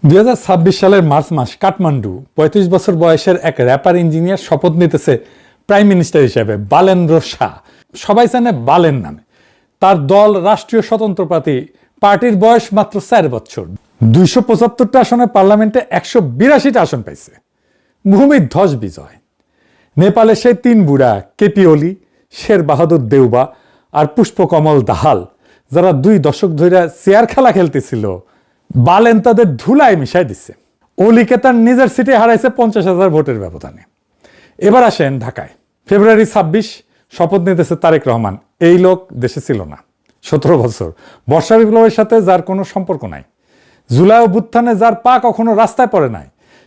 সালের মার্চ মাস কাঠমান্ডু ৩৫ বছর বয়সের এক র্যাপার ইঞ্জিনিয়ার শপথ নিতেছে প্রাইম মিনিস্টার হিসেবে। বালেন্দ্র শাহ, সবাই জানে বালেন নামে। তার দল রাষ্ট্রীয় স্বতন্ত্র পার্টির বয়স মাত্র ৪ বছর। ২৭৫টা আসনে পার্লামেন্টে ১৮২টা আসন পাইছে। ভূমিধ্বস বিজয়। নেপালে সেই ৩ বুড়া কেপি ওলি, শের বাহাদুর দেউবা আর পুষ্পকমল দাহাল, যারা ২ দশক ধরে চেয়ার খেলা খেলতেছিল, বালেন তাদের ধুলায় মিশাই দিচ্ছে। ওলিকে তার নিজের সিটে হারাইছে ৫০,০০০ ভোটের ব্যবধানে। এবার আসেন ঢাকায়। ফেব্রুয়ারি ২৬ শপথ নিতেছে তারেক রহমান। এই লোক দেশে ছিল না ১৭ বছর। বর্ষা বিপ্লবের সাথে যার কোনো সম্পর্ক নাই, জুলাই অভ্যুত্থানে যার পা কখনো রাস্তায় পড়ে নাই,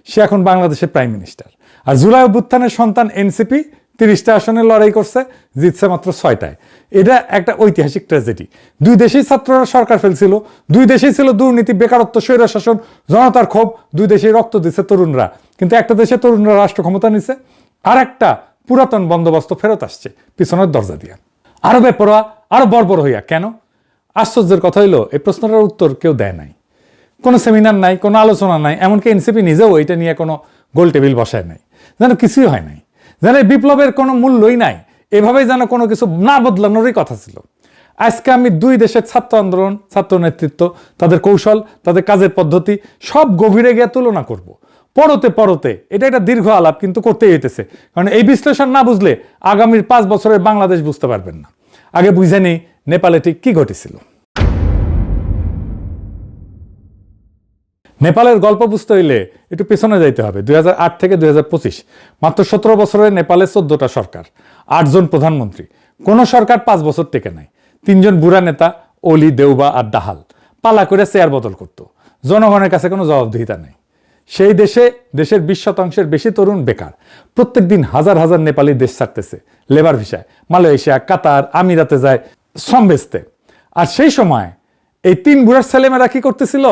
সে এখন বাংলাদেশের প্রাইম মিনিস্টার। আর জুলাই অভ্যুত্থানের সন্তান এনসিপি ৩০টা আসনে লড়াই করছে, জিতছে মাত্র ৬টায়। এটা একটা ঐতিহাসিক ট্র্যাজেডি। ২ দেশেই ছাত্ররা সরকার ফেলছিল, ২ দেশেই ছিল দুর্নীতি, বেকারত্ব, স্বৈরশাসন, জনতার ক্ষোভ। ২ দেশেই রক্ত দিচ্ছে তরুণরা। কিন্তু একটা দেশে তরুণরা রাষ্ট্র ক্ষমতা নিছে, আর একটা পুরাতন বন্দোবস্ত ফেরত আসছে পিছনের দরজা দিয়ে। আরো বেপরোয়া, আরো বর্বর হইয়া। কেন? আশ্চর্যের কথা হইলো এই প্রশ্নটার উত্তর কেউ দেয় নাই। কোনো সেমিনার নাই, কোনো আলোচনা নাই, এমনকি এনসিপি নিজেও এটা নিয়ে কোনো গোল টেবিল বসায় নাই, যেন কিছুই হয় নাই, যেন বিপ্লবের কোনো মূল্যই নাই। এভাবেই যেন কোনো কিছু না বদলানোরই কথা ছিল। আজকে আমি 2 দেশের ছাত্র আন্দোলন, ছাত্র নেতৃত্ব, তাদের কৌশল, তাদের কাজের পদ্ধতি সব গভীরে গিয়ে তুলনা করব। পরতে এটা একটা দীর্ঘ আলাপ, কিন্তু করতেই হইতেছে। কারণ এই বিশ্লেষণ না বুঝলে আগামীর 5 বছরের বাংলাদেশ বুঝতে পারবেন না। আগে বুঝে নেই নেপালে ঠিক কি ঘটেছিল। নেপালের গল্প বুঝতে হইলে একটু পেছনে যাইতে হবে। ২০০৮ থেকে ২০২৫, মাত্র ১৭ বছরে নেপালে 14টা সরকার, 8 জন প্রধানমন্ত্রী। কোন সরকার 5 বছর টেকে নাই। 3 জন বুড়া নেতা, ওলি, দেউবা আর দাহাল, পালা করে চেয়ার বদল করত। জনগণের কাছে কোনো জবাবদিহিতা নেই। সেই দেশের 20% বেশি তরুণ বেকার। প্রত্যেক দিন হাজার হাজার নেপালি দেশ ছাড়তেছে লেবার ভিসায়, মালয়েশিয়া, কাতার, আমিরাতে যায় শ্রম বেচতে। আর সেই সময় এই 3 বুড়ার ছেলেমেয়েরা কি করতেছিল?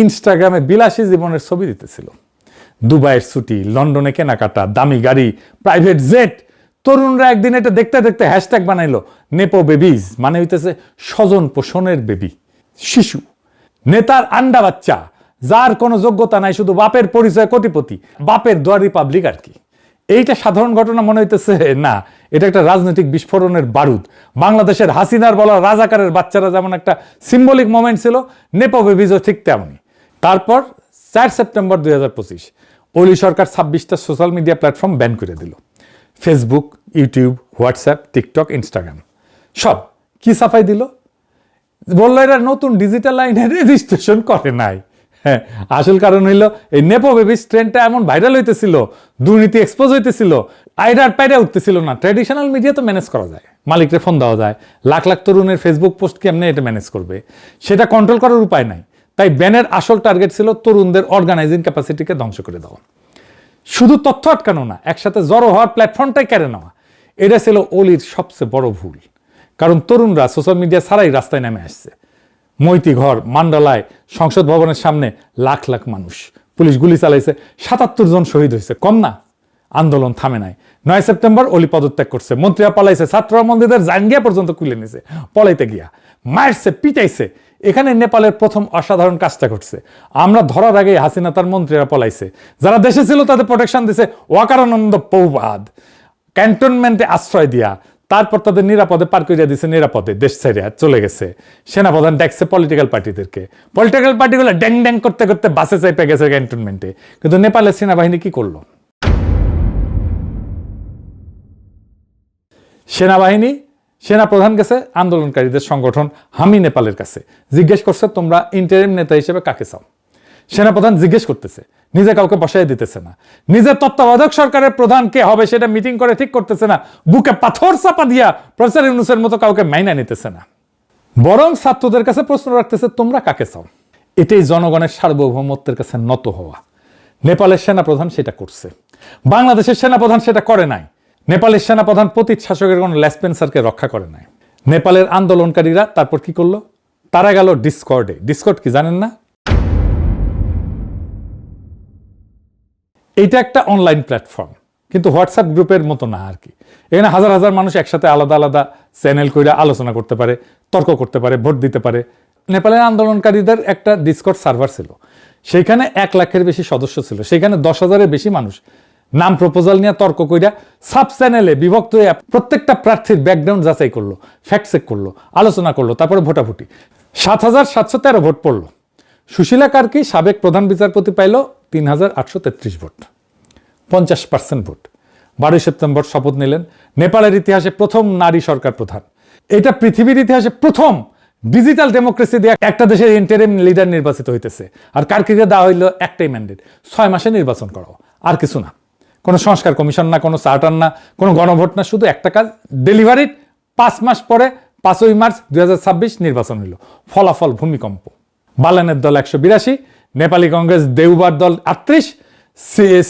ইনস্টাগ্রামে বিলাসী জীবনের ছবি দিতেছিল। দুবাইয়ের ছুটি, লন্ডনে কেনাকাটা, দামি গাড়ি, প্রাইভেট জেট। তরুণরা একদিন এটা দেখতে দেখতে হ্যাশট্যাগ বানাইলো নেপো বেবিজ, মানে হইতেছে স্বজন পোষণের বেবি, শিশু। নেতার আন্ডা বাচ্চা, যার কোনো যোগ্যতা নাই, শুধু বাপের পরিচয় কোটিপতি, বাপের দোয়ারি পাবলিক আর কি। এইটা সাধারণ ঘটনা মনে হইতেছে না, এটা একটা রাজনৈতিক বিস্ফোরণের বারুদ। বাংলাদেশের হাসিনার বলা রাজাকারের বাচ্চারা যেমন একটা সিম্বলিক মোমেন্ট ছিল, নেপো বেবিজও ঠিক তেমনই। তারপর 4 সেপ্টেম্বর 2025 ওলি সরকার 26টা সোশ্যাল মিডিয়া প্ল্যাটফর্ম ব্যান করে দিল। Facebook, YouTube, WhatsApp, TikTok, Instagram সব কি সাফাই দিল? বললো এরা নতুন ডিজিটাল লাইনে রেজিস্ট্রেশন করে নাই। হ্যাঁ, আসল কারণ হইল এই নেপো বেবিস ট্রেন্ডটা এমন ভাইরাল হইতেছিল, দুর্নীতি এক্সপোজ হইতেছিল, আইডার পাইডা উঠতেছিল না। ট্র্যাডিশনাল মিডিয়া তো ম্যানেজ করা যায়, মালিকরে ফোন দেওয়া যায়। লাখ লাখ তরুণের ফেসবুক পোস্ট কেমনে এটা ম্যানেজ করবে? সেটা কন্ট্রোল করার উপায় নাই। তাই ব্যানের আসল টার্গেট ছিল তরুণদের অর্গানাইজিং ক্যাপাসিটিকে ধ্বংস করে দেওয়া। শুধু তথ্য আটকানো না, একসাথে জড়ো হওয়ার প্ল্যাটফর্মটাই কেড়ে নেওয়া। এটা ছিল ওলির সবচেয়ে বড় ভুল। কারণ তরুণরা সোশ্যাল মিডিয়া ছাড়াই রাস্তায় নেমে আসছে। মৈতীঘর, মান্ডালায়, সংসদ ভবনের সামনে লাখ লাখ মানুষ, পুলিশ গুলি চালাইছে, ৭৭ জন শহীদ হয়েছে, কম না? আন্দোলন থামে নাই। 9 সেপ্টেম্বর ওলি পদত্যাগ করছে, মন্ত্রীরা পলাইছে, ছাত্ররা মন্দিরের জাঙ্গিয়া পর্যন্ত খুলে নিছে পলাইতে গিয়া, মারছে, পিটাইছে। এখানে নেপালের প্রথম অসাধারণ কাজটা ঘটছে। আমরা ধরার আগে হাসিনা তার মন্ত্রীরা পলাইছে, যারা দেশে ছিল তাদের প্রোটেকশন দিছে ওয়াকারানন্দ পৌবাদ, ক্যান্টনমেন্টে আশ্রয় দিয়া। তারপর তাদের নিরাপদে পার করিয়া দিছে, নিরাপদে দেশ ছেড়ে চলে গেছে। সেনাপ্রধান ডাকছে পলিটিক্যাল পার্টিদেরকে, পলিটিক্যাল পার্টিগুলো ড্যাং ড্যাং করতে করতে বাসে চাইপে গেছে ক্যান্টনমেন্টে। কিন্তু নেপালের সেনাবাহিনী কি করলো? সেনাপ্রধান গেছে আন্দোলনকারীদের সংগঠন হামি নেপালের কাছে, জিজ্ঞেস করছে তোমরা ইন্টারিম নেতা হিসেবে কাকে চাও? সেনাপ্রধান জিজ্ঞেস করতেছে, নিজে কাউকে বসাই দিতেছে না। নিজের তত্ত্বাবধায়ক সরকারের প্রধান কে হবে সেটা মিটিং করে ঠিক করতেছে না। বুকে পাথর চাপা দিয়া প্রফেসর ইউনূসের মতো কাউকে মাইনা নিতেছে না। বরং ছাত্রদের কাছে প্রশ্ন রাখতেছে তোমরা কাকে চাও? এটাই জনগণের সার্বভৌমত্বের কাছে নত হওয়া। নেপালের সেনাপ্রধান সেটা করছে, বাংলাদেশের সেনাপ্রধান সেটা করে নাই। নেপালের সেনাপ্রধান পতিত শাসকের কোন লেসপেন্সারকে রক্ষা করে নাই। নেপালের আন্দোলনকারীরা তারপর কি করলো? তারা গেল ডিসকর্ডে। ডিসকর্ড কি জানেন না? এইটা একটা অনলাইন প্ল্যাটফর্ম, কিন্তু হোয়াটসঅ্যাপ গ্রুপের মতো না আর কি। এখানে হাজার হাজার মানুষ একসাথে আলাদা আলাদা চ্যানেল করে আলোচনা করতে পারে, তর্ক করতে পারে, ভোট দিতে পারে। নেপালের আন্দোলনকারীদের একটা ডিসকর্ড সার্ভার ছিল, সেইখানে 1 লাখের বেশি সদস্য ছিল, সেখানে 10,000-এর বেশি মানুষ নাম প্রপোজাল নিয়ে তর্ক কইরা সাব চ্যানেলে বিভক্ত হয়ে প্রত্যেকটা প্রার্থীর ব্যাকগ্রাউন্ড যাচাই করলো, ফ্যাক্ট চেক করলো, আলোচনা করলো, তারপরে ভোটাভুটি। 7,713 ভোট পড়লো। সুশীলা কার্কি সাবেক প্রধান বিচারপতি পাইল 3,833 ভোট, 50% ভোট। 12 সেপ্টেম্বর শপথ নিলেন। নেপালের ইতিহাসে প্রথম নারী সরকার প্রধান। এটা পৃথিবীর ইতিহাসে প্রথম ডিজিটাল ডেমোক্রেসি দিয়ে একটা দেশের ইন্টারিম লিডার নির্বাচিত হইতেছে। আর কার্কিকে দেওয়া হইল একটাই ম্যান্ডেট, 6 মাসে নির্বাচন করাও, আর কিছু না। কোনো সংস্কার কমিশন না, কোনো চার্টার না, কোনো গণভোট না, শুধু একটা কাজ, ডেলিভারির 5 মাস পরে 5ই মার্চ 2026 নির্বাচন হইল। ফলাফল ভূমিকম্প। বালেনের দল 182, নেপালি কংগ্রেস দেউবার দল 38,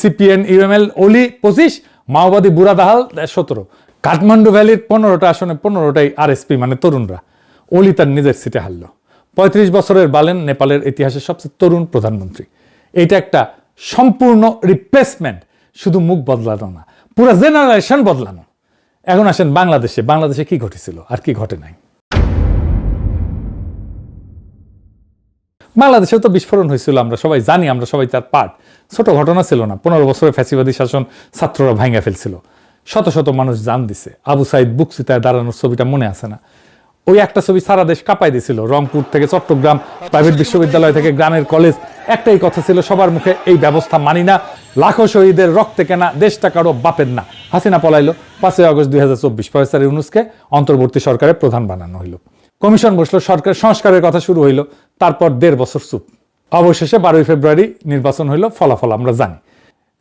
সিপিএন ইউএমএল ওলি 25, মাওবাদী বুড়াদাহাল 17। কাঠমান্ডু ভ্যালির 15টা আসনে 15টাই আরএসপি মানে তরুণরা। ওলি তার নিজের সিটে হারল। 35 বছরের বালেন নেপালের ইতিহাসের সবচেয়ে তরুণ প্রধানমন্ত্রী। এটা একটা সম্পূর্ণ রিপ্লেসমেন্ট, শুধু মুখ বদলানো না, পুরো জেনারেশন বদলানো। এখন আসেন বাংলাদেশে। বাংলাদেশে কি ঘটেছিল আর কি ঘটে নাই? বাংলাদেশেও তো বিস্ফোরণ হয়েছিল, আমরা সবাই জানি, আমরা সবাই তার পার্ট। ছোট ঘটনা ছিল না। 15 বছরের ফ্যাসিবাদী শাসন ছাত্ররা ভাঙা ফেলছিল, শত শত মানুষ জান দিছে। আবু সাইদ বুকসিতায় দাঁড়ানোর ছবিটা মনে আছে না? ওই একটা ছবি সারা দেশ কাঁপাই দিছিল। রংপুর থেকে চট্টগ্রাম, প্রাইভেট বিশ্ববিদ্যালয় থেকে গ্রামের কলেজ, একটাই কথা ছিল সবার মুখে, এই ব্যবস্থা মানি না, লাখো শহীদের রক্তে কেনা দেশটা কারো বাপের না। হাসিনা পলাইলো। 5 আগস্ট 2024 প্রফেসর ইউনূসকে অন্তর্বর্তী সরকারের প্রধান বানানো হইল। কমিশন বসলো, সরকার সংস্কারের কথা শুরু হইল। তারপর 1.5 বছর চুপ। অবশেষে 12 ফেব্রুয়ারি নির্বাচন হইল। ফলাফল আমরা জানি।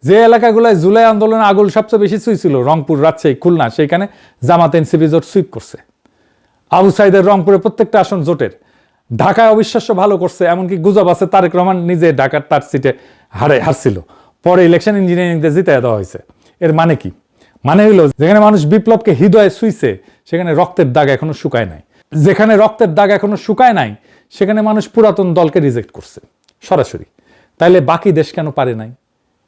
যে এলাকাগুলোয় জুলাই আন্দোলনে আগুন সবচেয়ে বেশি ছুঁইছিল, রংপুর, রাজশাহী, খুলনা, সেইখানে জামাত এনসিপি জোট সুইপ করছে। আবু সাইদের রংপুরে প্রত্যেকটা আসন জোটের। ঢাকায় অবিশ্বাস্য ভালো করছে, এমনকি গুজব আছে তারেক রহমান নিজে ঢাকার তার সিটে হারছিল। পরে ইলেকশন ইঞ্জিনিয়ারিং দিয়ে জিতাই দেওয়া হয়েছে। এর মানে কি? মানে হইলো, যেখানে মানুষ বিপ্লবকে হৃদয়ে ছুঁইছে, সেখানে রক্তের দাগ এখনো শুকায় নাই। যেখানে রক্তের দাগ এখনো শুকায় নাই, সেখানে মানুষ পুরাতন দলকে রিজেক্ট করছে সরাসরি। তাইলে বাকি দেশ কেন পারে নাই?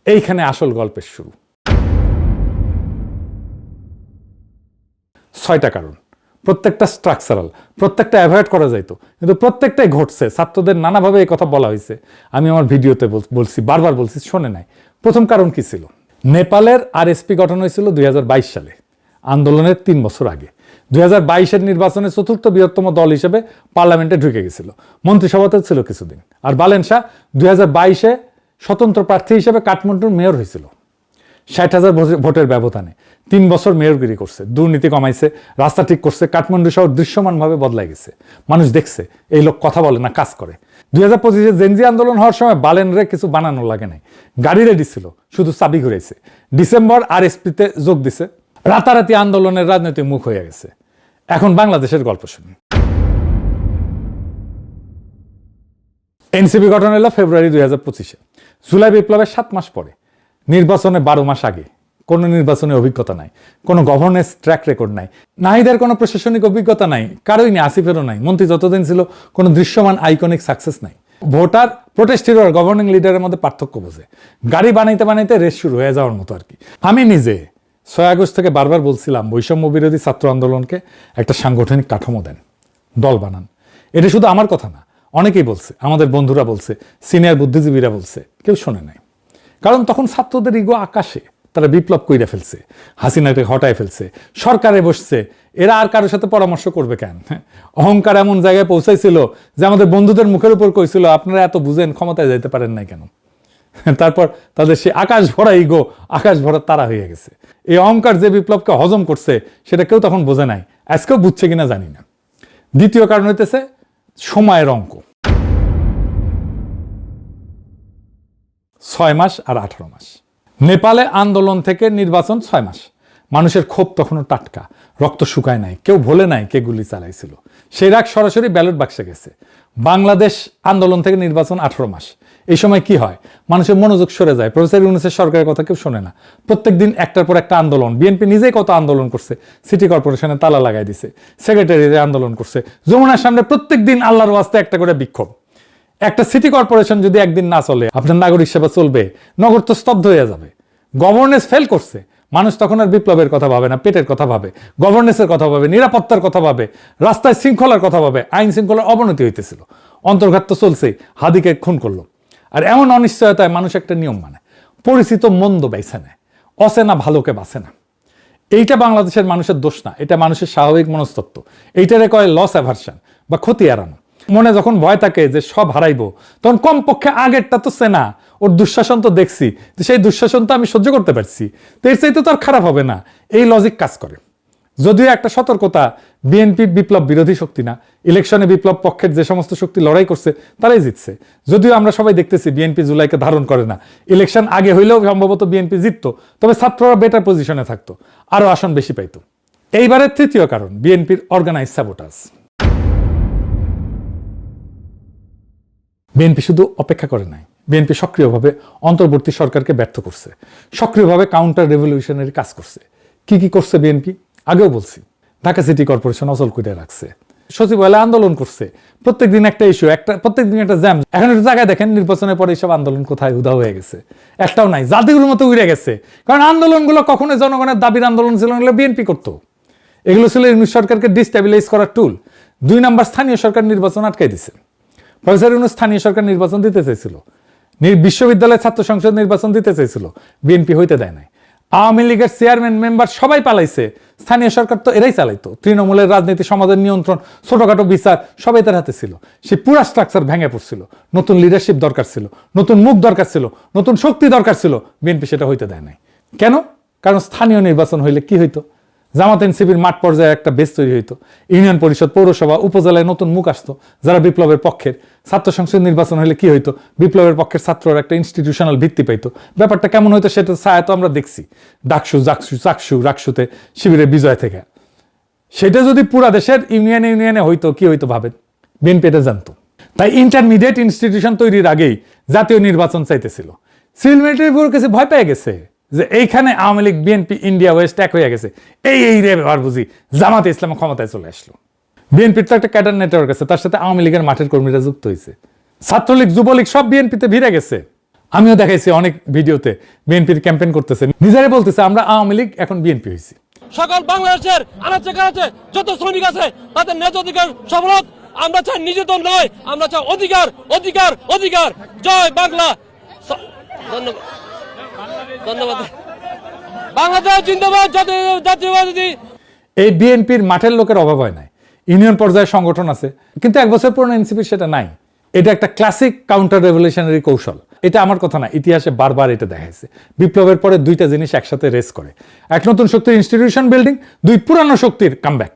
এইখানে আসল গল্পের শুরু। 6টা কারণ, প্রত্যেকটা স্ট্রাকচারাল, প্রত্যেকটা অ্যাভয়েড করা যাইতো, কিন্তু প্রত্যেকটাই ঘটছে। ছাত্রদের নানাভাবে এই কথা বলা হয়েছে, আমি আমার ভিডিওতে বলছি, বারবার বলছি, শোনে নাই। প্রথম কারণ কি ছিল? নেপালের আরএসপি গঠন হয়েছিল 2022 সালে, আন্দোলনের 3 বছর আগে। 2022-এর নির্বাচনে 4র্থ বৃহত্তম দল হিসেবে পার্লামেন্টে ঢুকে গেছিল, মন্ত্রিসভাতে ছিল কিছুদিন। আর বালেন শাহ 2022-এ স্বতন্ত্র প্রার্থী হিসেবে কাঠমান্ডুর মেয়র হয়েছিল 60,000 ভোটের ব্যবধানে। 3 বছর মেয়রগিরি করছে, দুর্নীতি কমাইছে, রাস্তা ঠিক করছে। কাঠমান্ডু শহর দৃশ্যমানভাবে বদলাই গেছে। মানুষ দেখছে এই লোক কথা বলে না, কাজ করে। 2025-এ জেনজি আন্দোলন হওয়ার সময় বালেনরে কিছু বানানো লাগে নাই, গাড়ি রেডি ছিল, শুধু চাবি ঘুরাইছে। ডিসেম্বর আরএসপিতে যোগ দিছে, রাতারাতি আন্দোলনের রাজনৈতিক মুখ হয়ে গেছে। এখন বাংলাদেশের গল্প শুনি। এনসিপি গঠন হলো ফেব্রুয়ারি 2025-এ, জুলাই বিপ্লবের 7 মাস পরে। নির্বাচনে 12 মাস আগে। কোনো নির্বাচনে অভিজ্ঞতা নাই, কোনো গভর্নেন্স ট্র্যাক রেকর্ড নাই, নাহিদের কোনো প্রশাসনিক অভিজ্ঞতা নাই, কারোই নেই, আসিফেরও নাই। মন্ত্রী যতদিন ছিল কোনো দৃশ্যমান আইকনিক সাকসেস নাই। ভোটার, প্রোটেস্ট হিরো আর গভর্নিং লিডারের মধ্যে পার্থক্য বোঝে। গাড়ি বানাইতে বানাইতে রেস শুরু হয়ে যাওয়ার মতো আর কি। আমি নিজে 6 আগস্ট থেকে বারবার বলছিলাম, বৈষম্য বিরোধী ছাত্র আন্দোলনকে একটা সাংগঠনিক কাঠামো দেন, দল বানান। এটা শুধু আমার কথা না, অনেকেই বলছে, আমাদের বন্ধুরা বলছে, সিনিয়র বুদ্ধিজীবীরা বলছে, কেউ শোনে নাই। কারণ তখন ছাত্রদের ইগো আকাশে, তারা বিপ্লব কইরা ফেলছে, হাসিনাকে হটায় ফেলছে, সরকারে বসছে। এরা আর কারোর সাথে পরামর্শ করবে কেন? অহংকার এমন জায়গায় পৌঁছাইছিল যে আমাদের বন্ধুদের মুখের উপর কইছিল, আপনারা এত বুঝেন, ক্ষমতায় যাইতে পারেন নাই কেন? তারপর তাদের সে আকাশ ভরা ইগো, আকাশ ভরা তারা হয়ে গেছে। এই অহংকার যে বিপ্লবকে হজম করছে, সেটা কেউ তখন বোঝে নাই, আজকেও বুঝছে কিনা জানি না। দ্বিতীয় কারণ হইতেছে সময়ের অঙ্ক। 6 মাস আর 18 মাস। নেপালে আন্দোলন থেকে নির্বাচন 6 মাস। মানুষের ক্ষোভ তখনও টাটকা, রক্ত শুকায় নাই, কেউ ভোলে নাই কে গুলি চালাইছিল। সেই রাগ সরাসরি ব্যালট বাক্সে গেছে। বাংলাদেশ আন্দোলন থেকে নির্বাচন 18 মাস। এই সময় কি হয়? মানুষের মনোযোগ সরে যায়, প্রফেসর ইউনূসের সরকারের কথা কেউ শোনে না। প্রত্যেকদিন একটার পর একটা আন্দোলন। বিএনপি নিজেই কত আন্দোলন করছে, সিটি কর্পোরেশনে তালা লাগাই দিছে, সেক্রেটারিতে আন্দোলন করছে, যমুনার সামনে প্রত্যেক দিন আল্লাহর ওয়াস্তে একটা করে বিক্ষোভ। একটা সিটি কর্পোরেশন যদি একদিন না চলে, আপনার নাগরিক সেবা চলবে? নগর তো স্তব্ধ হয়ে যাবে। গভর্নেন্স ফেল করছে। মানুষ তখন আর বিপ্লবের কথা ভাবে না, পেটের কথা ভাবে, গভর্নেন্সের কথা ভাবে, নিরাপত্তার কথা ভাবে, রাস্তায় শৃঙ্খলার কথা ভাবে। আইন শৃঙ্খলার অবনতি হইতেছিল, অন্তর্ঘাত তো চলছেই, হাদিকে খুন করলো। আর এমন অনিশ্চয়তায় মানুষ একটা নিয়ম মানে, পরিচিত মন্দ বেছে নেয়, অচেনা ভালোকে বাঁচে না। এইটা বাংলাদেশের মানুষের দোষ না, এটা মানুষের স্বাভাবিক মনস্তত্ত্ব। এইটারে কয় লস অ্যাভারশন বা ক্ষতি এড়ানো। মনে যখন ভয় থাকে যে সব হারাইবো, তখন কমপক্ষে আগেরটা তো চেনা, ওর দুঃশাসন তো দেখছি, তো সেই দুঃশাসন তো আমি সহ্য করতে পারছি, তো এর চাইতে তো আর খারাপ হবে না, এই লজিক কাজ করে। যদিও একটা সতর্কতা, বিএনপি বিপ্লব বিরোধী শক্তি না, ইলেকশনে বিপ্লব পক্ষের যে সমস্ত শক্তি লড়াই করছে তারাই জিতছে। যদিও আমরা সবাই দেখতেছি বিএনপি জুলাইকে ধারণ করে না, ইলেকশন আগে হইলেও সম্ভবত বিএনপি জিততো, তবে ছাত্ররা বেটার পজিশনে থাকতো, আরো আসন বেশি পাইতো। এইবারের তৃতীয় কারণ, বিএনপির অর্গানাইজ সাবোটাজ। বিএনপি শুধু অপেক্ষা করে নাই, বিএনপি সক্রিয়ভাবে অন্তর্বর্তী সরকারকে ব্যর্থ করছে, সক্রিয়ভাবে কাউন্টার রেভলিউশনারি কাজ করছে। কি কি করছে বিএনপি? আগেও বলছি, ঢাকা সিটি কর্পোরেশন অচল করে রাখছে, সচিবালয় আন্দোলন করছে, প্রত্যেকদিন একটা ইস্যু, প্রত্যেকদিন একটা জ্যাম। এখন একটা জায়গায় দেখেন নির্বাচনের পরে এইসব আন্দোলন কোথায় উদা হয়ে গেছে, একটাও নাই, জাতিগুলোর মতো উড়ে গেছে। কারণ আন্দোলনগুলো কখনোই জনগণের দাবির আন্দোলন ছিল না, বিএনপি করতো। এগুলো ছিল ইউনিট সরকারকে ডিস্টেবিলাইজ করার টুল। 2 নাম্বার, স্থানীয় সরকার নির্বাচন আটকাই দিছে। প্রফেসর ইউনূস স্থানীয় সরকার নির্বাচন দিতে চাইছিল, বিশ্ববিদ্যালয় ছাত্র সংসদ নির্বাচন দিতে চাইছিল, বিএনপি হইতে দেয় নাই। আওয়ামী লীগের চেয়ারম্যান মেম্বার সবাই পালাইছে, স্থানীয় সরকার তো এরাই চালাইতো। তৃণমূলের রাজনীতি, সমাজের নিয়ন্ত্রণ, ছোটখাটো বিচার সবাই তার হাতে ছিল। সেই পুরা স্ট্রাকচার ভেঙে পড়ছিল। নতুন লিডারশিপ দরকার ছিল, নতুন মুখ দরকার ছিল, নতুন শক্তি দরকার ছিল, বিএনপি সেটা হইতে দেয় নাই। কেন? কারণ স্থানীয় নির্বাচন হইলে কি হইতো? জামাত এনসিপির মাঠ পর্যায়ে একটা বেস তৈরি হইতো, ইউনিয়ন পরিষদ, পৌরসভা, উপজেলায় নতুন মুখ আসতো যারা বিপ্লবের পক্ষের। ছাত্র সংসদ নির্বাচন হলে কি হইতো? বিপ্লবের পক্ষের ছাত্ররা একটা ইনস্টিটিউশনাল ভিত্তি পাইতো। ব্যাপারটা কেমন হইতো সেটা ছায়া তো আমরা দেখছি, ডাকসু, রাকসুতে শিবিরের বিজয় থেকে। সেটা যদি পুরা দেশের ইউনিয়নে হইতো, কি হইতো ভাবেন? বিএনপি এটা জানতো। তাই ইন্টারমিডিয়েট ইনস্টিটিউশন তৈরির আগেই জাতীয় নির্বাচন চাইতেছিল। সিভিল মিলিটারি ব্যুরোর কাছে ভয় পেয়ে গেছে যে এইখানে Awami League, BNP, India West এক হয়ে গেছে, এই রে ব্যাপার বুঝি জামাতে ইসলাম ক্ষমতায় চলে আসলো। বিএনপির তো একটা ক্যাডার নেটওয়ার্ক আছে, তার সাথে আওয়ামী লীগের মাঠের কর্মীরা যুক্ত হয়েছে। ছাত্রলীগ, যুবলীগ সব বিএনপিতে ভিড়ে গেছে। আমিও দেখাইছি অনেক ভিডিওতে, বিএনপির ক্যাম্পেইন করতেছে, নিজেরাই বলতেছে আমরা আওয়ামী লীগ, এখন বিএনপি হয়েছি। সকল বাংলাদেশের আনাচে কানাচে যত শ্রমিক আছে তাদের ন্যায্য অধিকার সফল হোক। আমরা চাই নিজেদের নয়, আমরা চাই অধিকার, অধিকার, অধিকার। জয় বাংলা। ধন্যবাদ, ধন্যবাদ। বাংলাদেশ জিন্দাবাদ, জাতীয়বাদী। এই বিএনপির মাঠের লোকের অভাব হয় নাই, ইউনিয়ন পর্যায়ে সংগঠন আছে, কিন্তু 1 বছর পুরনো এনসিপির সেটা নাই। এটা একটা ক্লাসিক কাউন্টার রেভলিউশনারি কৌশল। এটা আমার কথা না, ইতিহাসে বারবার এটা দেখাইছে। বিপ্লবের পরে 2টা জিনিস একসাথে রেস করে, এক নতুন শক্তির ইনস্টিটিউশন বিল্ডিং, 2 পুরানো শক্তির কামব্যাক।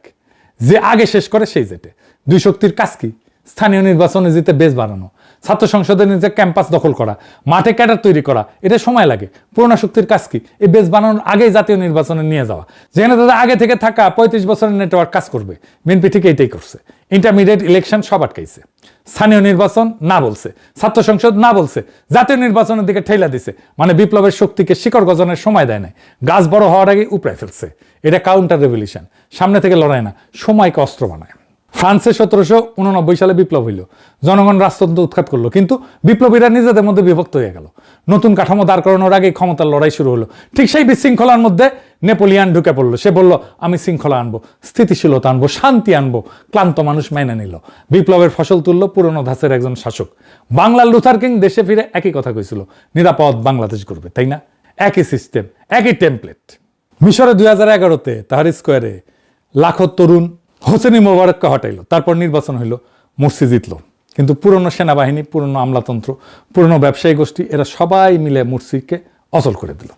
যে আগে শেষ করে সেই জেটে। 2 শক্তির কাজ কি? স্থানীয় নির্বাচনে জিতে বেস বানানো, ছাত্র সংসদের নিজে ক্যাম্পাস দখল করা, মাঠে ক্যাডার তৈরি করা, এটা সময় লাগে। পুরোনো শক্তির কাজ কি? এই বেস বানানোর আগেই জাতীয় নির্বাচনে নিয়ে যাওয়া, যেখানে তাদের আগে থেকে থাকা 35 বছরের নেটওয়ার্ক কাজ করবে। বিএনপি ঠিক এইটাই করছে। ইন্টারমিডিয়েট ইলেকশন সব আটকাইছে, স্থানীয় নির্বাচন না বলছে, ছাত্র সংসদ না বলছে, জাতীয় নির্বাচনের দিকে ঠেলা দিছে। মানে বিপ্লবের শক্তিকে শিকড় গজনের সময় দেয় নাই, গাছ বড় হওয়ার আগে উপড়ে ফেলছে। এটা কাউন্টার রেভলিউশন, সামনে থেকে লড়াই না, সময়কে অস্ত্র বানায়। ফ্রান্সে 1789 সালে বিপ্লব হইল, জনগণ রাজতন্ত্র উৎখাত করলো, কিন্তু বিপ্লবীরা নিজেদের মধ্যে বিভক্ত হয়ে গেল। নতুন কাঠামো দাঁড় করানোর আগে ক্ষমতার লড়াই শুরু হলো। ঠিক সেই বিশৃঙ্খলার মধ্যে নেপোলিয়ান ঢুকে পড়লো। সে বলল আমি শৃঙ্খলা আনবো, স্থিতিশীলতা আনবো, শান্তি আনবো। ক্লান্ত মানুষ মেনে নিল, বিপ্লবের ফসল তুললো পুরনো ধাঁচের একজন শাসক। বাংলার লুথার কিং দেশে ফিরে একই কথা কইছিল, নিরাপদ বাংলাদেশ করবে, তাই না? একই সিস্টেম, একই টেমপ্লেট। মিশরে 2011-তে তাহরির স্কোয়ারে লাখো তরুণ হোসেনি মোবারককে হটাইলো, তারপর নির্বাচন হইল, মুরসি জিতলো। কিন্তু পুরনো সেনাবাহিনী, পুরনো আমলাতন্ত্র, পুরনো ব্যবসায়ী গোষ্ঠী, এরা সবাই মিলে মুরসিকে অচল করে দিল।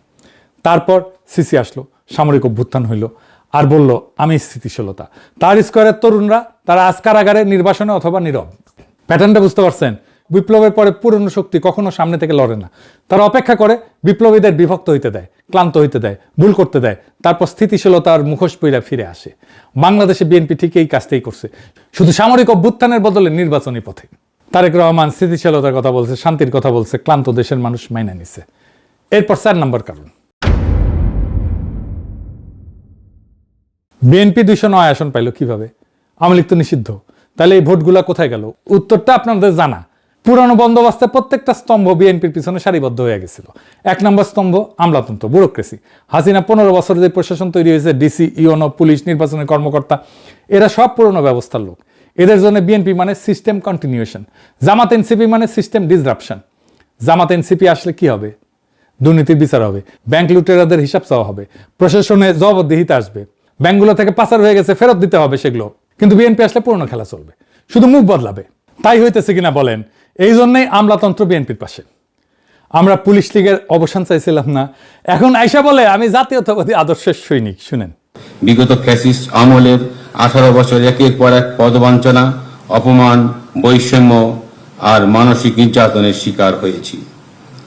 তারপর সিসি আসলো, সামরিক অভ্যুত্থান হইল, আর বলল আমি স্থিতিশীলতা। তাহরির স্কোয়ারের তরুণরা তারা আজ কারাগারে, নির্বাসনে অথবা নীরব। প্যাটার্নটা বুঝতে পারছেন? বিপ্লবের পরে পুরনো শক্তি কখনো সামনে থেকে লড়ে না, তারা অপেক্ষা করে, বিপ্লবীদের বিভক্ত হইতে দেয়, ক্লান্ত হইতে দেয়, ভুল করতে দেয়, তারপর স্থিতিশীলতার মুখোশ পইরা ফিরে আসে। বাংলাদেশে বিএনপি ঠিক এই কাজটাই করছে, শুধু সামরিক অভ্যুত্থানের বদলে নির্বাচনী পথে। তারেক রহমান স্থিতিশীলতার কথা বলছে, শান্তির কথা বলছে, ক্লান্ত দেশের মানুষ মাইনা নিছে। এরপর 4 নম্বর কারণ, বিএনপি 209 আসন পাইল কিভাবে? আওয়ামী লীগ তো নিষিদ্ধ, তাহলে এই ভোটগুলা কোথায় গেল? উত্তরটা আপনাদের জানা। পুরানো বন্দোবস্তে প্রত্যেকটা স্তম্ভ বিএনপির পিছনে সারিবদ্ধ হয়ে গেছিল। 1 নম্বর স্তম্ভ আমলাতন্ত্র, ব্যুরোক্রেসি। হাসিনা 15 বছরে যে প্রশাসন তৈরি হয়েছে, ডিসি, ইউনো, পুলিশ, নির্বাচনের কর্মকর্তা, এরা সব পুরনো ব্যবস্থার লোক। এদের জন্য বিএনপি মানে সিস্টেম কন্টিনিউশন, জামাত এনসিপি মানে সিস্টেম ডিসরাপশন। জামাত এনসিপি আসলে কি হবে? দুর্নীতির বিচার হবে, ব্যাংক লুটেরাদের হিসাব চাওয়া হবে, প্রশাসনে জবাবদিহিতা আসবে, ব্যাংকগুলো থেকে পাচার হয়ে গেছে ফেরত দিতে হবে সেগুলো। কিন্তু বিএনপি আসলে পুরনো খেলা চলবে, শুধু মুখ বদলাবে। তাই হইতেছে কিনা বলেন? এই জন্যই আমলাতন্ত্র বিএনপির পাশে। আমরা পুলিশ লীগের অবসান চাইছিলাম না, এখন আইসা বলে আমি জাতীয়তাবাদী আদর্শের সৈনিক। শুনেন, বিগত ফ্যাসিস্ট আমলের 18 বছর একের পর এক পদবঞ্চনা, অপমান, বৈষম্য আর মানসিক নির্যাতনের শিকার হয়েছি,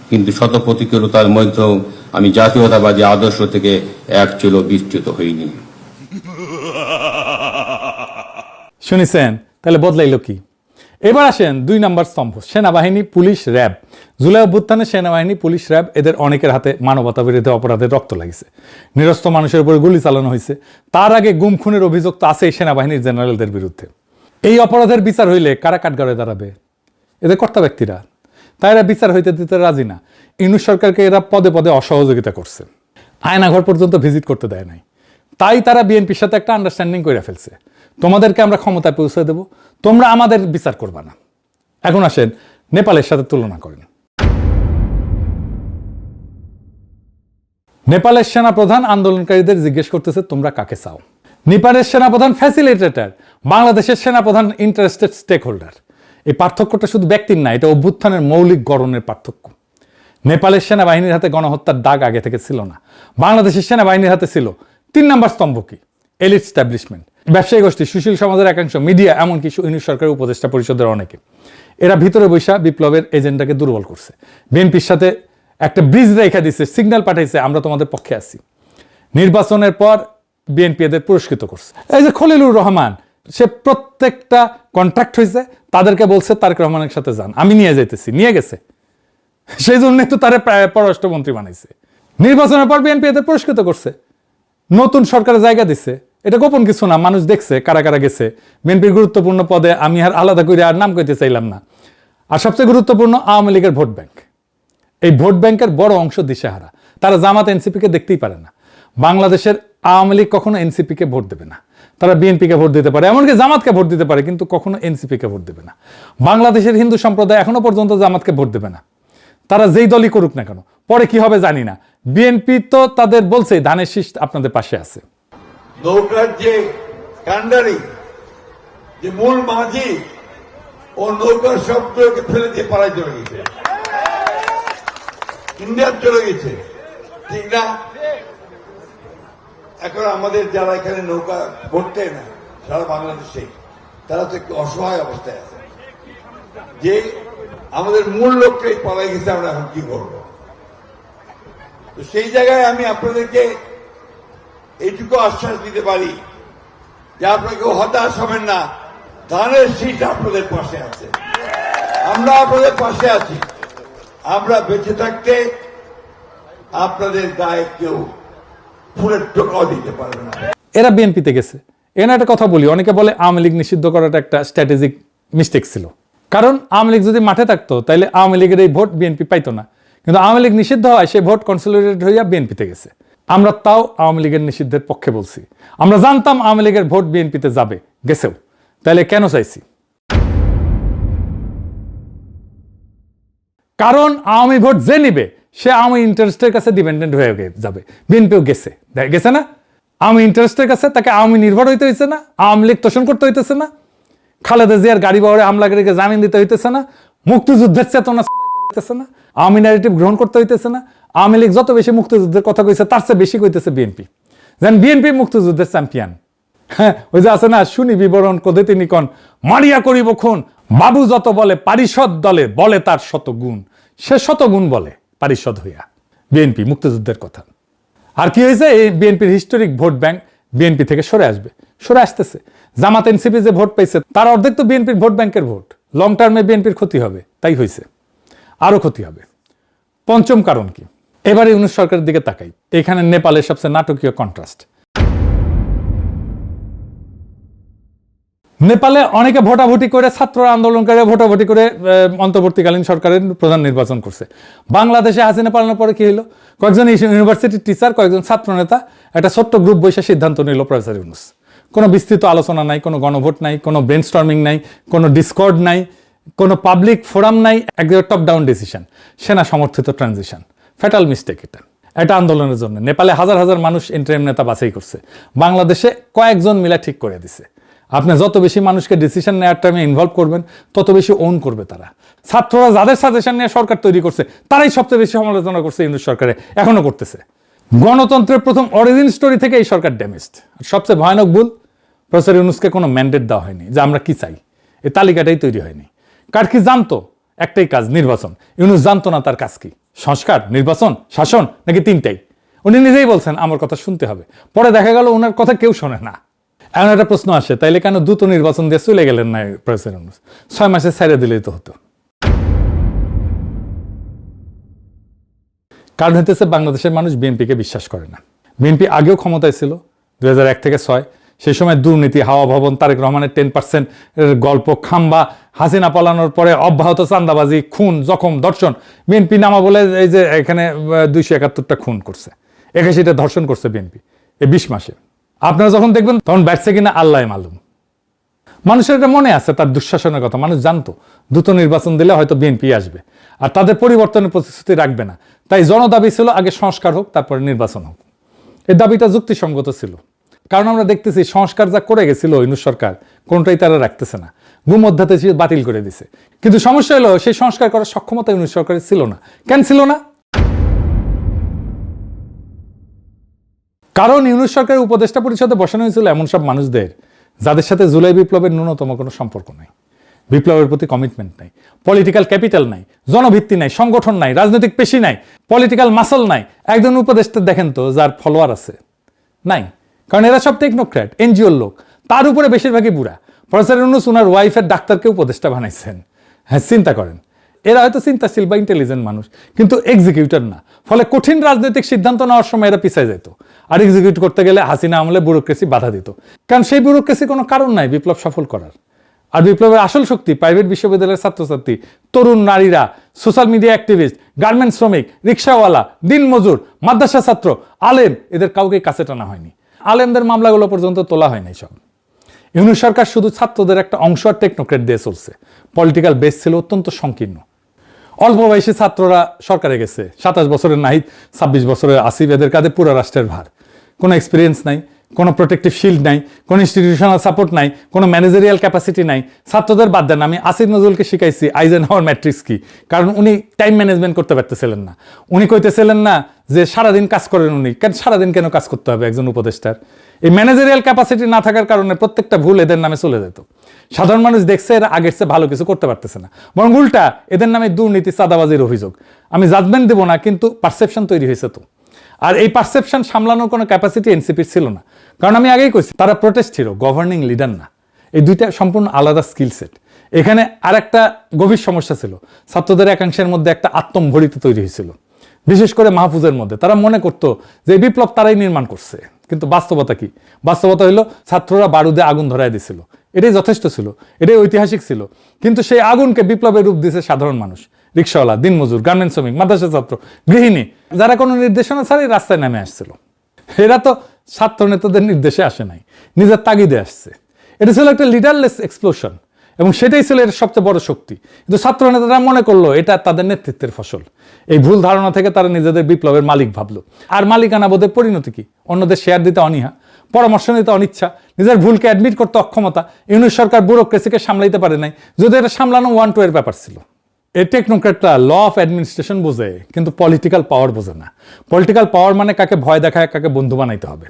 কিন্তু শত প্রতিকূলতার মধ্যেও আমি জাতীয়তাবাদী আদর্শ থেকে এক চুলো বিচ্যুত হইনি। শুনেছেন? তাহলে বদলাইল কি? এবার আসেন 2 নম্বর স্তম্ভ, সেনাবাহিনী, পুলিশ, র্যাব। জুলাই অভ্যুত্থানে সেনাবাহিনী, পুলিশ, র্যাব এদের অনেকের হাতে মানবতা বিরোধী অপরাধের রক্ত লাগিছে, নিরস্ত্র মানুষের উপরে গুলি চালানো হয়েছে। তার আগে গুম খুনের অভিযোগ তো আছে সেনাবাহিনীর জেনারেলদের বিরুদ্ধে। এই অপরাধের বিচার হইলে কারা কাঠগড়ায় দাঁড়াবে? এদের কর্তা ব্যক্তিরা। তাই এরা বিচার হইতে দিতে রাজি না। ইউনূস সরকারকে এরা পদে পদে অসহযোগিতা করছে, আয়নাঘর পর্যন্ত ভিজিট করতে দেয় নাই। তাই তারা বিএনপির সাথে একটা আন্ডারস্ট্যান্ডিং করে ফেলছে, তোমাদেরকে আমরা ক্ষমতায় পৌঁছে দেব, তোমরা আমাদের বিচার করবা না। এখন আসেন নেপালের সাথে তুলনা করেন। নেপালের সেনাপ্রধান আন্দোলনকারীদের জিজ্ঞেস করতেছে তোমরা কাকে চাও। নেপালের সেনাপ্রধান ফ্যাসিলিটেটর, বাংলাদেশের সেনাপ্রধান ইন্টারেস্টেড স্টেক হোল্ডার। এই পার্থক্যটা শুধু ব্যক্তির না, এটা অভ্যুত্থানের মৌলিক গড়নের পার্থক্য। নেপালের সেনাবাহিনীর হাতে গণহত্যার দাগ আগে থেকে ছিল না, বাংলাদেশের সেনাবাহিনীর হাতে ছিল। 3 নম্বর স্তম্ভ কি? এলিট স্ট্যাবলিশমেন্ট, ব্যবসায়ী গোষ্ঠী, সুশীল সমাজের একাংশ, মিডিয়া, এমনকি ইউনূস সরকারের উপদেষ্টা পরিষদের অনেকে। এরা ভিতরে বৈশা বিপ্লবের এজেন্ডাকে দুর্বল করছে, বিএনপির সাথে একটা ব্রিজ রেখা দিচ্ছে, সিগন্যাল পাঠাইছে আমরা তোমাদের পক্ষে আছি। নির্বাচনের পর বিএনপি এদের পুরস্কৃত করছে। এই যে খলিলুর রহমান, সে প্রত্যেকটা কন্ট্রাক্ট হয়েছে, তাদেরকে বলছে তারেক রহমানের সাথে যান, আমি নিয়ে যাইতেছি, নিয়ে গেছে। সেই জন্য তো তারা পররাষ্ট্রমন্ত্রী বানাইছে। নির্বাচনের পর বিএনপি এদের পুরস্কৃত করছে, নতুন সরকারের জায়গা দিচ্ছে। এটা গোপন কিছু না, মানুষ দেখছে কারা কারা গেছে বিএনপির গুরুত্বপূর্ণ পদে। আমি আর আলাদা করে আর নাম কইতে চাইলাম না। আর সবচেয়ে গুরুত্বপূর্ণ আওয়ামী লীগের ভোট ব্যাংক। এই ভোট ব্যাংকের বড় অংশ দিশেহারা, তারা জামাত এনসিপিকে দেখতেই পারে না। বাংলাদেশের আওয়ামী লীগ কখনো এনসিপিকে ভোট দেবে না, তারা বিএনপিকে ভোট দিতে পারে, এমনকি জামাতকে ভোট দিতে পারে, কিন্তু কখনো এনসিপিকে ভোট দেবে না। বাংলাদেশের হিন্দু সম্প্রদায় এখনো পর্যন্ত জামাতকে ভোট দেবে না, তারা যেই দলই করুক না কেন। পরে কি হবে জানি না। বিএনপি তো তাদের বলছে ধানের শীষ আপনাদের পাশে আছে। নৌকার যে কান্ডারি, যে মূল মাঝি, ও নৌকার সবগুলোকে ফেলে দিয়ে পালায় চলে গেছে, ইন্ডিয়া চলে গেছে, ঠিক না? এখন আমাদের যারা এখানে নৌকা ভরতে না সারা বাংলাদেশে, তারা তো একটু অসহায় অবস্থায় আছে, যে আমাদের মূল লোকটাই পালাই গেছে, আমরা এখন কি করবো? তো সেই জায়গায় আমি আপনাদেরকে এইটুকু আশ্বাস দিতে পারি যে আপনাকে হতাশ হবেন না, ধানের শীষ আপনাদের পাশে আছে, আমরা আপনাদের পাশে আছি। আমরা বেঁচে থাকতে আপনাদের গায়ে কেউ ফুলের টোকাও দিতে পারবে না। এরা বিএনপিতে গেছে। এখানে একটা কথা বলি, অনেকে বলে আওয়ামী লীগ নিষিদ্ধ করাটা একটা স্ট্র্যাটেজিক মিস্টেক ছিল, কারণ আওয়ামী লীগ যদি মাঠে থাকতো তাহলে আওয়ামী লীগের এই ভোট বিএনপি পাইতো না। কিন্তু আওয়ামী লীগ নিষিদ্ধ হয়, সেই ভোট কনসলিডেটেড হইয়া বিএনপিতে গেছে। আমরা তাও আওয়ামী লীগের নিষিদ্ধের পক্ষে বলছি। আমরা জানতাম আওয়ামী লীগের ভোট বিএনপিতে যাবে, গেছেও, তাহলে কেন চাইছি? কারণ আওয়ামী ভোট যে নিবে সে আওয়ামী ইন্টারেস্টের কাছে ডিপেন্ডেন্ট হয়ে যাবে। বিএনপিও গেছে, গেছে না? আওয়ামী ইন্টারেস্টের কাছে তাকে আওয়ামী নির্ভর হইতে হইছে না, আওয়ামী লীগ তোষণ করতে হইতেছে না, খালেদা জিয়ার গাড়ি বহরে হামলাকারীকে জামিন দিতে হইতেছে না, মুক্তিযুদ্ধের চেতনা হইতেছে না, আওয়ামী ন্যারেটিভ গ্রহণ করতে হইতেছে না। আওয়ামী লীগ যত বেশি মুক্তিযুদ্ধের কথা কইছে তার চেয়ে বেশি কইতেছে বিএনপি, যেন বিএনপি মুক্তিযুদ্ধের চ্যাম্পিয়ন। হ্যাঁ, ওই যে আছে না, শুনি বিবরণ কোদে তিনি কন, মারিয়া করিব খুন, বাবু যত বলে পারিষদ দলে বলে তার শত গুণ, সে শত গুণ বলে পারিষদ হইয়া। বিএনপি মুক্তিযুদ্ধের কথা। আর কি হয়েছে? এই বিএনপির হিস্টোরিক ভোট ব্যাংক বিএনপি থেকে সরে আসবে, সরে আসতেছে। জামাত এনসিপি যে ভোট পাইছে তার অর্ধেক তো বিএনপির ভোট ব্যাংকের ভোট। লং টার্মে বিএনপির ক্ষতি হবে, তাই হয়েছে, আরো ক্ষতি হবে। পঞ্চম কারণ কি? এবারে ইউনূস সরকারের দিকে তাকাই। এখানে নেপালের সবচেয়ে নাটকীয় কন্ট্রাস্ট। নেপালে অনেকে ভোটাভুটি করে, ছাত্র আন্দোলনকারী ভোটাভুটি করে অন্তর্বর্তীকালীন সরকারের প্রধান নির্বাচন করছে। বাংলাদেশে হাসিনা পালানোর পরে কি হলো? কয়েকজন ইউনিভার্সিটির টিচার, কয়েকজন ছাত্র নেতা একটা ছোট্ট গ্রুপ বসে সিদ্ধান্ত নিল প্রফেসর ইউনূস। কোনো বিস্তৃত আলোচনা নাই, কোনো গণভোট নাই, কোনো ব্রেনস্টর্মিং নাই, কোনো ডিসকর্ড নাই, কোনো পাবলিক ফোরাম নাই, একদম টপ ডাউন ডিসিশন, সেনা সমর্থিত ট্রানজিশন। ফ্যাটাল মিস্টেক এটা। একটা আন্দোলনের জন্য নেপালে হাজার হাজার মানুষ ইন্টারিম নেতা বাছাই করছে, বাংলাদেশে কয়েকজন মিলা ঠিক করে দিছে। আপনি যত বেশি মানুষকে ডিসিশন নেওয়ার টাইমে ইনভলভ করবেন তত বেশি ওন করবে তারা। ছাত্ররা যাদের সাজেশন নিয়ে সরকার তৈরি করছে তারাই সবচেয়ে বেশি সমালোচনা করছে ইউনূস সরকারে, এখনো করতেছে। গণতন্ত্রের প্রথম অরিজিন স্টোরি থেকে এই সরকার ড্যামেজড। সবচেয়ে ভয়ানক ভুল, প্রফেসর ইউনূসকে কোনো ম্যান্ডেট দেওয়া হয়নি যে আমরা কি চাই, এই তালিকাটাই তৈরি হয়নি। কার কি জানতো? একটাই কাজ, নির্বাচন। ইউনূস জানতো না তার কাজ কি, সংস্কার, নির্বাচন, শাসন, নাকি তিনটাই। উনি নিজেই বলছেন আমার কথা শুনতে হবে, পরে দেখা গেল ওনার কথা কেউ শোনে না। এমন একটা প্রশ্ন আসে, তাইলে কেন দ্রুত নির্বাচন দিয়ে চলে গেলেন না প্রফেসর ইউনূস? 6 মাসে ছেড়ে দিলেই তো হতো। কারণ হইতেছে বাংলাদেশের মানুষ বিএনপিকে বিশ্বাস করে না। বিএনপি আগেও ক্ষমতায় ছিল 2001 থেকে 6, সেই সময় দুর্নীতি, হাওয়া ভবন, তারেক রহমানের 10% গল্প, খাম্বা, হাসিনা পালানোর পরে অব্যাহত চান্দাবাজি, খুন, জখম, ধর্ষণ। বিএনপি নামা বলে এই যে এখানে 271টা খুন করছে, 81টা ধর্ষণ করছে বিএনপি এই 20 মাসে। আপনারা যখন দেখবেন তখন ব্যাটছে কিনা আল্লাহ মালুম। মানুষের এটা মনে আছে তার দুঃশাসনের কথা, মানুষ জানতো দ্রুত নির্বাচন দিলে হয়তো বিএনপি আসবে আর তাদের পরিবর্তনের প্রতিশ্রুতি রাখবে না। তাই জনদাবি ছিল আগে সংস্কার হোক, তারপরে নির্বাচন হোক। এই দাবিটা যুক্তিসঙ্গত ছিল, কারণ আমরা দেখতেছি সংস্কার যা করে গেছিল ইউনূস সরকার, কোনটাই তারা রাখতেছে না, গুম অধ্যাদেশ বাতিল করে দিছে। কিন্তু সমস্যা হলো সেই সংস্কার করার সক্ষমতা ইউনূস সরকারের ছিল না। কেন ছিল না? কারণ ইউনূস সরকারের উপদেষ্টা পরিষদে বসানো হয়েছিল এমন সব মানুষদের যাদের সাথে জুলাই বিপ্লবের ন্যূনতম কোনো সম্পর্ক নাই, বিপ্লবের প্রতি কমিটমেন্ট নাই, পলিটিক্যাল ক্যাপিটাল নাই, জনভিত্তি নাই, সংগঠন নাই, রাজনৈতিক পেশি নাই, পলিটিক্যাল মাসল নাই। একজন উপদেষ্টা দেখেন তো যার ফলোয়ার আছে? নাই। কারণ এরা সব টেকনোক্র্যাট, এনজিওর লোক, তার উপরে বেশিরভাগই বুড়া। প্রফেসর ইউনূস ওনার ওয়াইফের ডাক্তারকে উপদেষ্টা বানাইছেন। হ্যাঁ, চিন্তা করেন, এরা হয়তো চিন্তাশীল বা ইন্টেলিজেন্ট মানুষ, কিন্তু এক্সিকিউটর না। ফলে কঠিন রাজনৈতিক সিদ্ধান্ত নেওয়ার সময় এরা পিছায় যেত, আর এক্সিকিউট করতে গেলে হাসিনা আমলে ব্যুরোক্রেসি বাধা দিত। কারণ সেই ব্যুরোক্রেসি কোনো কারণ নাই বিপ্লব সফল করার। আর বিপ্লবের আসল শক্তি প্রাইভেট বিশ্ববিদ্যালয়ের ছাত্রছাত্রী, তরুণ নারীরা, সোশ্যাল মিডিয়া অ্যাক্টিভিস্ট, গার্মেন্টস শ্রমিক, রিক্সাওয়ালা, দিনমজুর, মাদ্রাসা ছাত্র, আলেম, এদের কাউকে কাছে টানা হয়নি। আলেমদের মামলাগুলো পর্যন্ত তোলা হয়নি সব। ইউনূস সরকার শুধু ছাত্রদের একটা অংশ আর টেকনোক্রেট দিয়ে চলছে। পলিটিক্যাল বেস ছিল অত্যন্ত সংকীর্ণ। অল্প বয়সী ছাত্ররা সরকারে গেছে, 27 বছরের নাহিদ, 26 বছরের আসিফ, এদের কাঁধে পুরো রাষ্ট্রের ভার। কোনো এক্সপিরিয়েন্স নাই, কোনো প্রোটেক্টিভ শিল্ড নাই, কোনো ইনস্টিটিউশনাল সাপোর্ট নাই, কোনো ম্যানেজারিয়াল ক্যাপাসিটি নাই। ছাত্রদের বাদ দেন, আমি আসিফ নজরুলকে শিখাইছি আইজেনহাওয়ার ম্যাট্রিক্স কি, কারণ উনি টাইম ম্যানেজমেন্ট করতে পারতেছিলেন না। উনি কইতেছিলেন না যে সারাদিন কাজ করেন উনি, কেন সারাদিন কেন কাজ করতে হবে একজন উপদেষ্টার? এই ম্যানেজারিয়াল ক্যাপাসিটি না থাকার কারণে প্রত্যেকটা ভুল এদের নামে চলে যেত। সাধারণ মানুষ দেখছে এরা আগের চেয়ে ভালো কিছু করতে পারতেছে না, বরং উল্টা এদের নামে দুর্নীতি, চাঁদাবাজির অভিযোগ। আমি জাজমেন্ট দেবো না, কিন্তু পারসেপশন তৈরি হয়েছে তো। আর এই পারসেপশন সামলানোর কোনো ক্যাপাসিটি এনসিপির ছিল না, কারণ আমি আগেই কইছি তারা প্রোটেস্ট ছিল, গভর্নিং লিডার না। এই দুইটা সম্পূর্ণ আলাদা স্কিল সেট। এখানে আর একটা গভীর সমস্যা ছিল, ছাত্রদের একাংশের মধ্যে একটা আত্মম্ভরিত তৈরি হয়েছিল, বিশেষ করে মাহফুজের মধ্যে। তারা মনে করতো যে বিপ্লব তারাই নির্মাণ করছে, কিন্তু বাস্তবতা কি? বাস্তবতা হইলো ছাত্ররা বারুদে আগুন ধরায় দিছিল, এটাই যথেষ্ট ছিল, এটাই ঐতিহাসিক ছিল। কিন্তু সেই আগুনকে বিপ্লবের রূপ দিয়েছে সাধারণ মানুষ, রিক্সাওয়ালা, দিনমজুর, গার্মেন্টস শ্রমিক, মাদ্রাসা ছাত্র, গৃহিণী, যারা কোনো নির্দেশনা ছাড়াই রাস্তায় নেমে আসছিল। এরা তো ছাত্র নেতাদের নির্দেশে আসে নাই, নিজের তাগিদে আসছে। এটা ছিল একটা লিডারলেস এক্সপ্লোশন, এবং সেটাই ছিল এর সবচেয়ে বড় শক্তি। কিন্তু ছাত্র নেতারা মনে করলো এটা তাদের নেতৃত্বের ফসল। এই ভুল ধারণা থেকে তারা নিজেদের বিপ্লবের মালিক ভাবলো। আর মালিকানা বোধের পরিণতি কি? অন্যদের শেয়ার দিতে অনীহা, পরামর্শ নিতে অনিচ্ছা, নিজের ভুলকে অ্যাডমিট করতে অক্ষমতা। ইউনূস সরকার ব্যুরোক্রেসিকে সামলাইতে পারে নাই, যদি এটা সামলানো 1-2 এর ব্যাপার ছিল। এই টেকনোক্রেটরা ল অফ অ্যাডমিনিস্ট্রেশন বোঝে, কিন্তু পলিটিক্যাল পাওয়ার বোঝে না। পলিটিক্যাল পাওয়ার মানে কাকে ভয় দেখায়, কাকে বন্ধু বানাইতে হবে,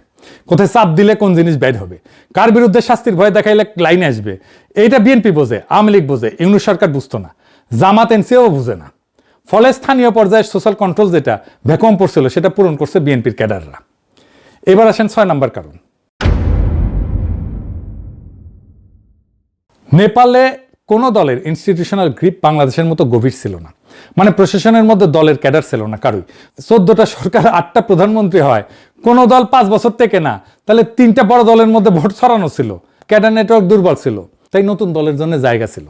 কোথায় চাপ দিলে কোন জিনিস ব্যাড হবে, কার বিরুদ্ধে শাস্তির ভয় দেখাইলে লাইনে আসবে। এইটা বিএনপি বোঝে, আওয়ামী লীগ বোঝে, ইউনূস সরকার বুঝতো না, জামাত এনসিও বুঝে না। ফলে স্থানীয় পর্যায়ে সোশ্যাল কন্ট্রোল যেটা ভ্যাকুয়াম পড়ছিল সেটা পূরণ করছে বিএনপির ক্যাডাররা। এবার আসেন 6 নম্বর কারণ। নেপালে কোনো দলের ইনস্টিটিউশনাল গ্রিপ বাংলাদেশের মতো গভীর ছিল না। মানে প্রশাসনের মধ্যে দলের ক্যাডার ছিল না কারোই। 14টা সরকার, 8টা প্রধানমন্ত্রী হয়, কোন দল 5 বছর থেকে না, তাহলে 3টা বড় দলের মধ্যে ভোট ছড়ানো ছিল, ক্যাডার নেটওয়ার্ক দুর্বল ছিল, তাই নতুন দলের জন্য জায়গা ছিল।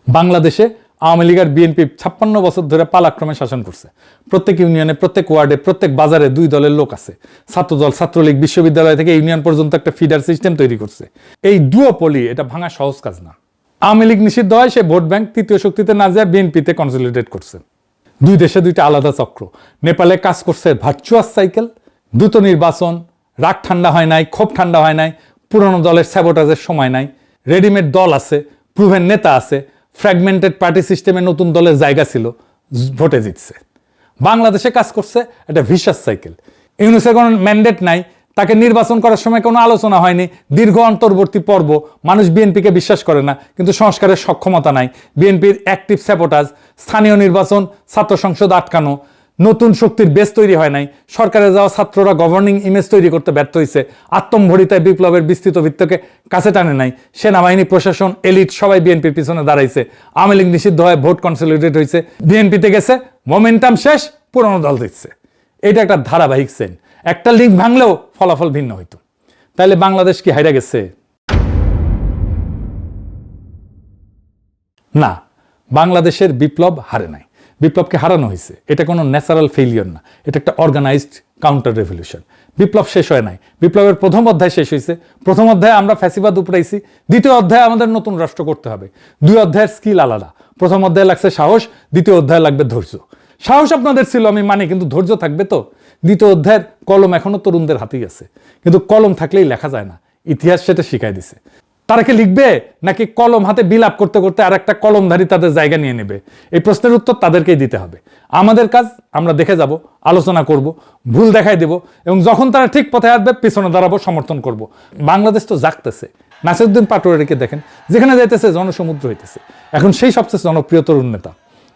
বাংলাদেশে আওয়ামী লীগ আর বিএনপি 56 বছর ধরে পালাক্রমে শাসন করছে। প্রত্যেক ইউনিয়নে, প্রত্যেক ওয়ার্ডে, প্রত্যেক বাজারে 2 দলের লোক আছে। ছাত্রদল, ছাত্রলীগ, বিশ্ববিদ্যালয় থেকে ইউনিয়ন পর্যন্ত একটা ফিডার সিস্টেম তৈরি করছে। এই ডুওপলি এটা ভাঙা সহজ কাজ না। আওয়ামী লীগ নিষিদ্ধ হয়, সে ভোট ব্যাংক তৃতীয় শক্তিতে না যায় বিএনপিতে কনসলিডেট করছে। দুই দেশে দুইটা আলাদা চক্র। নেপালে কাজ করছে ভার্চুয়াস সাইকেল, দ্রুত নির্বাচন, রাগ ঠান্ডা হয় নাই, ক্ষোভ ঠান্ডা হয় নাই, পুরনো দলের স্যাবোটাজের সময় নাই, রেডিমেড দল আছে, প্রুভেন নেতা আছে, ফ্র্যাগমেন্টেড পার্টি সিস্টেমে নতুন দলের জায়গা ছিল, ভোটে জিতছে। বাংলাদেশে কাজ করছে একটা ভিশাস সাইকেল। ইউনুসের কোনো ম্যান্ডেট নাই, তাকে নির্বাচন করার সময় কোনো আলোচনা হয়নি, দীর্ঘ অন্তর্বর্তী পর্ব, মানুষ বিএনপিকে বিশ্বাস করে না, কিন্তু সংস্কারের সক্ষমতা নাই, বিএনপির অ্যাক্টিভ স্যাবোটাজ, স্থানীয় নির্বাচন, ছাত্র সংসদ আটকানো, নতুন শক্তির বেস তৈরি হয় নাই, সরকারে যাওয়া ছাত্ররা গভর্নিং ইমেজ তৈরি করতে ব্যর্থ হয়েছে, আত্মম্ভরিতায় বিপ্লবের বিস্তৃত ভিত্তকে কাছে টানে নাই, সেনাবাহিনী, প্রশাসন, এলিট সবাই বিএনপির পিছনে দাঁড়াইছে, আওয়ামী লীগ নিষিদ্ধ হয়, ভোট কনসলিডেট হয়েছে, বিএনপিতে গেছে, মোমেন্টাম শেষ, পুরনো দল দিচ্ছে। এটা একটা ধারাবাহিক সেন। একটা লিঙ্ক ভাঙলেও ফলাফল ভিন্ন হইতো। তাইলে বাংলাদেশ কি হাইরা গেছে? না, বাংলাদেশের বিপ্লব হারে নাই, বিপ্লবকে হারানো হয়েছে। এটা কোনো ন্যাচারাল ফেইলিয়র না, এটা একটা অর্গানাইজড কাউন্টার রেভলিউশন। বিপ্লব শেষ হয় নাই, বিপ্লবের প্রথম অধ্যায় শেষ হয়েছে। প্রথম অধ্যায়ে আমরা ফ্যাসিবাদ উপড়াইছি, দ্বিতীয় অধ্যায়ে আমাদের নতুন রাষ্ট্র করতে হবে। দুই অধ্যায়ের স্কিল আলাদা। প্রথম অধ্যায়ে লাগছে সাহস, দ্বিতীয় অধ্যায়ে লাগবে ধৈর্য। সাহস আপনাদের ছিল আমি মানি, কিন্তু ধৈর্য থাকবে তো। দ্বিতীয় অধ্যায়ের কলম এখনো তরুণদের হাতেই আছে, কিন্তু কলম থাকলেই লেখা যায় না, ইতিহাস সেটা শিখাই দিছে। তারা কি লিখবে, নাকি কলম হাতে বিলাপ করতে করতে আর একটা কলমধারী তাদের জায়গা নিয়ে নেবে? এই প্রশ্নের উত্তর তাদেরকেই দিতে হবে। আমাদের কাজ, আমরা দেখে যাব, আলোচনা করব, ভুল দেখাই দেব, এবং যখন তারা ঠিক পথে আসবে পিছনে দাঁড়াবো, সমর্থন করব। বাংলাদেশ তো জাগতেছে। নাসিরউদ্দিন পাটোয়ারিকে দেখেন, যেখানে যাইতেছে জনসমুদ্র হইতেছে। এখন সেই সবচেয়ে জনপ্রিয় তরুণ নেতা।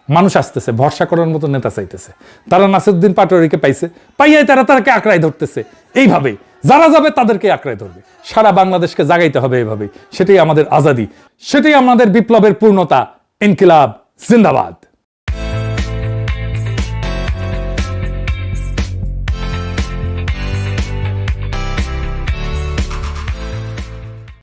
মানুষ আসতেছে, ভরসা করার মতো নেতা চাইতেছে। তারা নাসিরউদ্দিন পাটোয়ারিকে পাইছে, পাইয়াই তারাকে আঁকড়ায় ধরতেছে। এইভাবেই যারা যাবে তাদেরকে আঁকড়ায় ধরবে। সারা বাংলাদেশকে জাগাইতে হবে এভাবেই। সেটাই আমাদের আজাদি, সেটাই আমাদের বিপ্লবের পূর্ণতা। ইনকিলাব জিন্দাবাদ।